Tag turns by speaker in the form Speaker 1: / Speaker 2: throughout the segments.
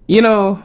Speaker 1: You know,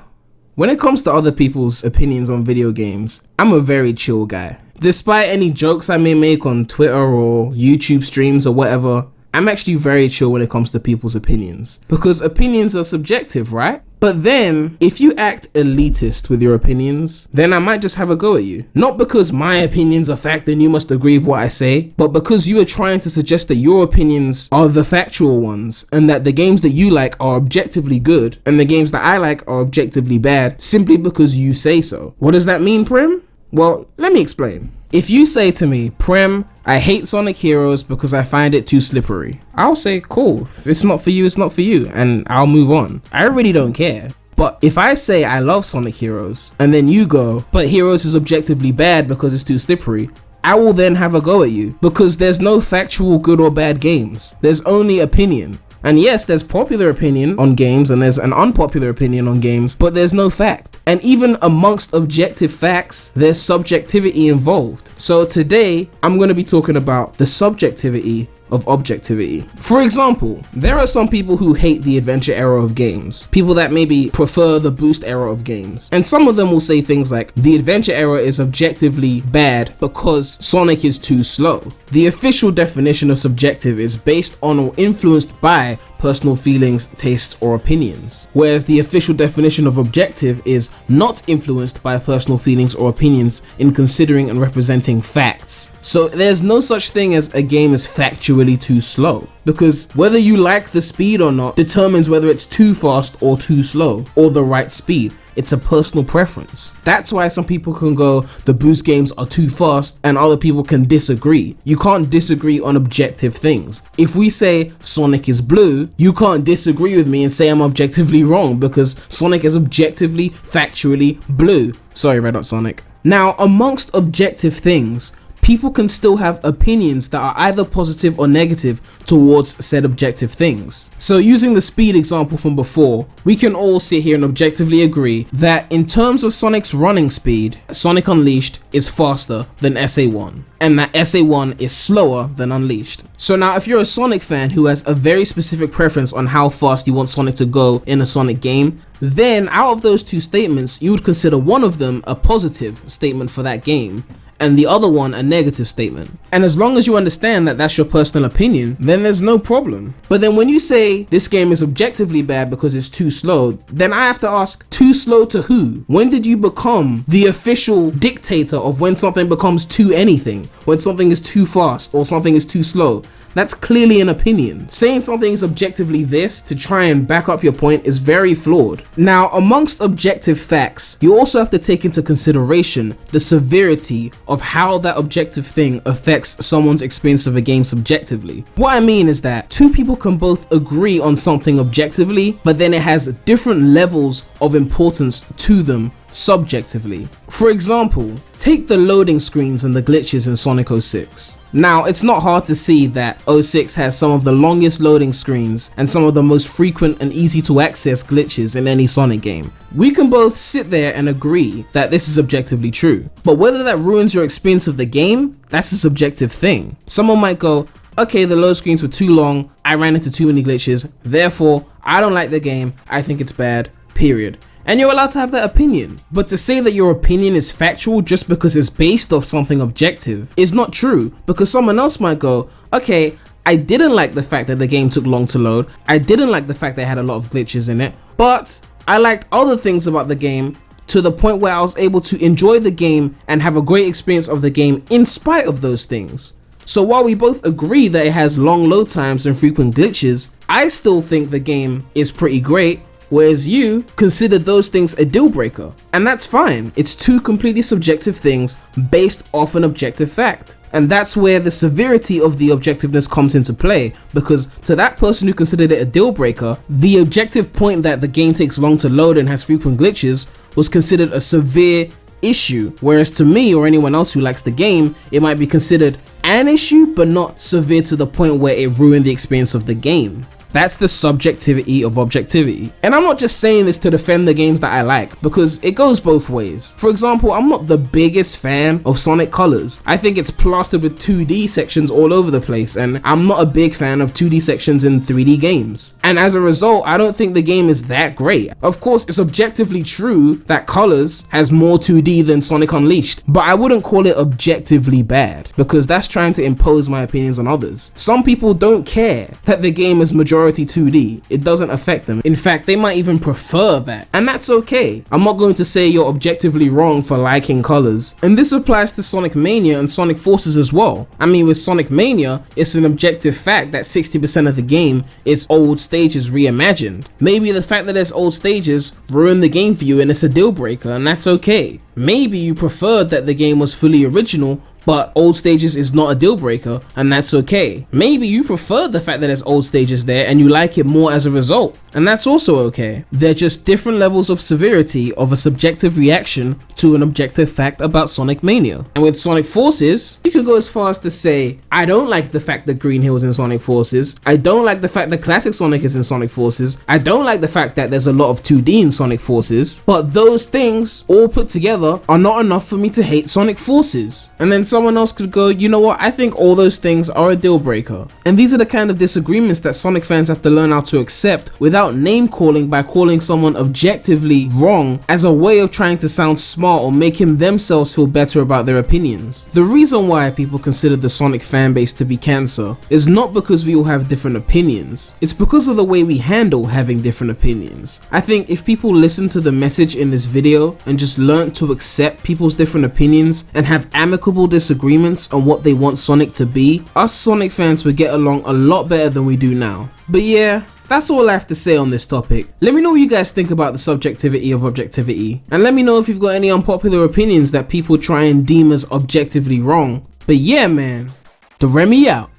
Speaker 1: when it comes to other people's opinions on video games, I'm a very chill guy. Despite any jokes I may make on Twitter or YouTube streams or whatever, I'm actually very chill when it comes to people's opinions. Because opinions are subjective, right? But then, if you act elitist with your opinions, then I might just have a go at you. Not because my opinions are fact and you must agree with what I say, but because you are trying to suggest that your opinions are the factual ones, and that the games that you like are objectively good, and the games that I like are objectively bad, simply because you say so. What does that mean, Prem? Well, let me explain. If you say to me, Prem, I hate Sonic Heroes because I find it too slippery, I'll say, cool, if it's not for you, it's not for you, and I'll move on. I really don't care. But if I say I love Sonic Heroes, and then you go, but Heroes is objectively bad because it's too slippery, I will then have a go at you, because there's no factual good or bad games. There's only opinion. And yes, there's popular opinion on games and there's an unpopular opinion on games, but there's no fact. And even amongst objective facts, there's subjectivity involved. So today, I'm going to be talking about the subjectivity of objectivity. For example, there are some people who hate the adventure era of games, people that maybe prefer the boost era of games, and some of them will say things like, the adventure era is objectively bad because Sonic is too slow. The official definition of subjective is based on or influenced by personal feelings, tastes, or opinions, whereas the official definition of objective is not influenced by personal feelings or opinions in considering and representing facts. So there's no such thing as a game is factually too slow, because whether you like the speed or not determines whether it's too fast or too slow, or the right speed. It's a personal preference. That's why some people can go, the boost games are too fast, and other people can disagree. You can't disagree on objective things. If we say Sonic is blue, you can't disagree with me and say I'm objectively wrong, because Sonic is objectively, factually blue. Sorry, Red Hot Sonic. Now, amongst objective things, people can still have opinions that are either positive or negative towards said objective things. So using the speed example from before, we can all sit here and objectively agree that in terms of Sonic's running speed, Sonic Unleashed is faster than SA1, and that SA1 is slower than Unleashed. So now if you're a Sonic fan who has a very specific preference on how fast you want Sonic to go in a Sonic game, then out of those two statements, you would consider one of them a positive statement for that game, and the other one a negative statement. And as long as you understand that that's your personal opinion, then there's no problem. But then when you say this game is objectively bad because it's too slow, then I have to ask, too slow to who? When did you become the official dictator of when something becomes too anything? When something is too fast or something is too slow? That's clearly an opinion. Saying something is objectively this to try and back up your point is very flawed. Now, amongst objective facts, you also have to take into consideration the severity of how that objective thing affects someone's experience of a game subjectively. What I mean is that two people can both agree on something objectively, but then it has different levels of importance to them subjectively. For example, take the loading screens and the glitches in Sonic 06. Now, it's not hard to see that 06 has some of the longest loading screens and some of the most frequent and easy to access glitches in any Sonic game. We can both sit there and agree that this is objectively true, but whether that ruins your experience of the game, that's a subjective thing. Someone might go, okay, the load screens were too long, I ran into too many glitches, therefore I don't like the game, I think it's bad, period. And you're allowed to have that opinion. But to say that your opinion is factual just because it's based off something objective is not true, because someone else might go, okay, I didn't like the fact that the game took long to load, I didn't like the fact that it had a lot of glitches in it, but I liked other things about the game to the point where I was able to enjoy the game and have a great experience of the game in spite of those things. So while we both agree that it has long load times and frequent glitches, I still think the game is pretty great, whereas you consider those things a deal breaker. And that's fine. It's two completely subjective things based off an objective fact. And that's where the severity of the objectiveness comes into play, because to that person who considered it a deal breaker, the objective point that the game takes long to load and has frequent glitches was considered a severe issue, whereas to me or anyone else who likes the game, it might be considered an issue but not severe to the point where it ruined the experience of the game. That's the subjectivity of objectivity. And I'm not just saying this to defend the games that I like, because it goes both ways. For example, I'm not the biggest fan of Sonic Colors. I think it's plastered with 2D sections all over the place, and I'm not a big fan of 2D sections in 3D games. And as a result, I don't think the game is that great. Of course, it's objectively true that Colors has more 2D than Sonic Unleashed, but I wouldn't call it objectively bad, because that's trying to impose my opinions on others. Some people don't care that the game is majority 2D. It doesn't affect them. In fact, they might even prefer that, and that's okay. I'm not going to say you're objectively wrong for liking Colors, and this applies to Sonic Mania and Sonic Forces as well. I mean, with Sonic Mania, it's an objective fact that 60% of the game is old stages reimagined. Maybe the fact that there's old stages ruined the game for you and it's a deal breaker, and that's okay. Maybe you preferred that the game was fully original, but old stages is not a deal breaker, and that's okay. Maybe you prefer the fact that there's old stages there and you like it more as a result, and that's also okay. They're just different levels of severity of a subjective reaction to an objective fact about Sonic Mania. And with Sonic Forces, you could go as far as to say, I don't like the fact that Green Hill is in Sonic Forces, I don't like the fact that Classic Sonic is in Sonic Forces, I don't like the fact that there's a lot of 2D in Sonic Forces, but those things all put together are not enough for me to hate Sonic Forces. And then someone else could go, you know what, I think all those things are a deal breaker. And these are the kind of disagreements that Sonic fans have to learn how to accept without name calling by calling someone objectively wrong as a way of trying to sound smart or making themselves feel better about their opinions. The reason why people consider the Sonic fanbase to be cancer is not because we all have different opinions, it's because of the way we handle having different opinions. I think if people listen to the message in this video and just learn to accept people's different opinions and have amicable disagreements on what they want Sonic to be, us Sonic fans would get along a lot better than we do now. But yeah, that's all I have to say on this topic. Let me know what you guys think about the subjectivity of objectivity, and let me know if you've got any unpopular opinions that people try and deem as objectively wrong. But yeah man, the Remy out.